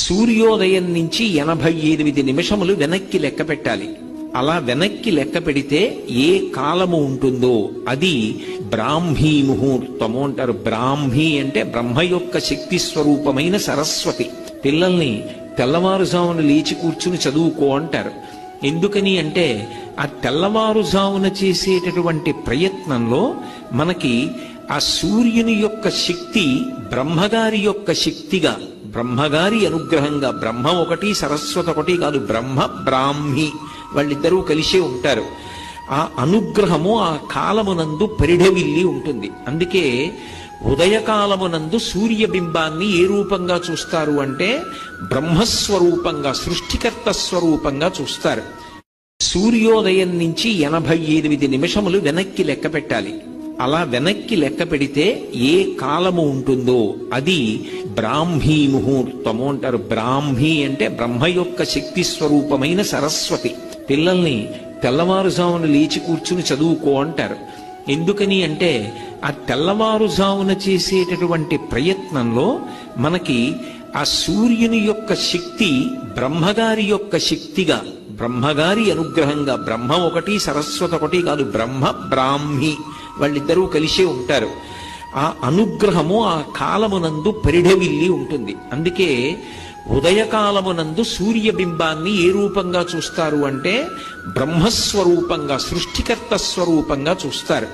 సూర్యోదయం నుంచి 88 నిమిషములు వెనక్కి లెక్క పెట్టాలి. అలా వెనక్కి లెక్క పెడితే ఏ కాలము ఉంటుందో అది బ్రాహ్మీ ముహూర్తము అంటారు. బ్రాహ్మీ అంటే బ్రహ్మ యొక్క శక్తి స్వరూపమైన సరస్వతి. పిల్లల్ని తెల్లవారుజామున లేచి కూర్చుని చదువుకో అంటారు. ఎందుకని అంటే ఆ తెల్లవారుజామున చేసేటటువంటి ప్రయత్నంలో మనకి ఆ సూర్యుని యొక్క శక్తి బ్రహ్మగారి యొక్క శక్తిగా, బ్రహ్మగారి అనుగ్రహంగా, బ్రహ్మ ఒకటి సరస్వతి ఒకటి కాదు, బ్రహ్మ బ్రాహ్మి వాళ్ళిద్దరూ కలిసే ఉంటారు. ఆ అనుగ్రహము ఆ కాలమునందు పరిఢవిల్లి ఉంటుంది. అందుకే ఉదయకాలమునందు సూర్యబింబాన్ని ఏ రూపంగా చూస్తారు అంటే బ్రహ్మస్వరూపంగా, సృష్టికర్త స్వరూపంగా చూస్తారు. సూర్యోదయం నుంచి 88 నిమిషములు వెనక్కి లెక్క పెట్టాలి. అలా వెనక్కి లెక్క పెడితే ఏ కాలము ఉంటుందో అది బ్రాహ్మీ ముహూర్తము అంటారు. బ్రాహ్మీ అంటే బ్రహ్మ యొక్క శక్తి స్వరూపమైన సరస్వతి. పిల్లల్ని తెల్లవారుజామున లేచి కూర్చుని చదువుకో అంటారు. ఎందుకని అంటే ఆ తెల్లవారుజామున చేసేటటువంటి ప్రయత్నంలో మనకి ఆ సూర్యుని యొక్క శక్తి బ్రహ్మగారి యొక్క శక్తిగా, బ్రహ్మగారి అనుగ్రహంగా, బ్రహ్మ ఒకటి సరస్వతి ఒకటి కాదు, బ్రహ్మ బ్రాహ్మి వాళ్ళిద్దరూ కలిసే ఉంటారు. ఆ అనుగ్రహము ఆ కాలమునందు పరిఢవిల్లి ఉంటుంది. అందుకే ఉదయకాలమునందు సూర్యబింబాన్ని ఏ రూపంగా చూస్తారు అంటే బ్రహ్మస్వరూపంగా, సృష్టికర్త స్వరూపంగా చూస్తారు.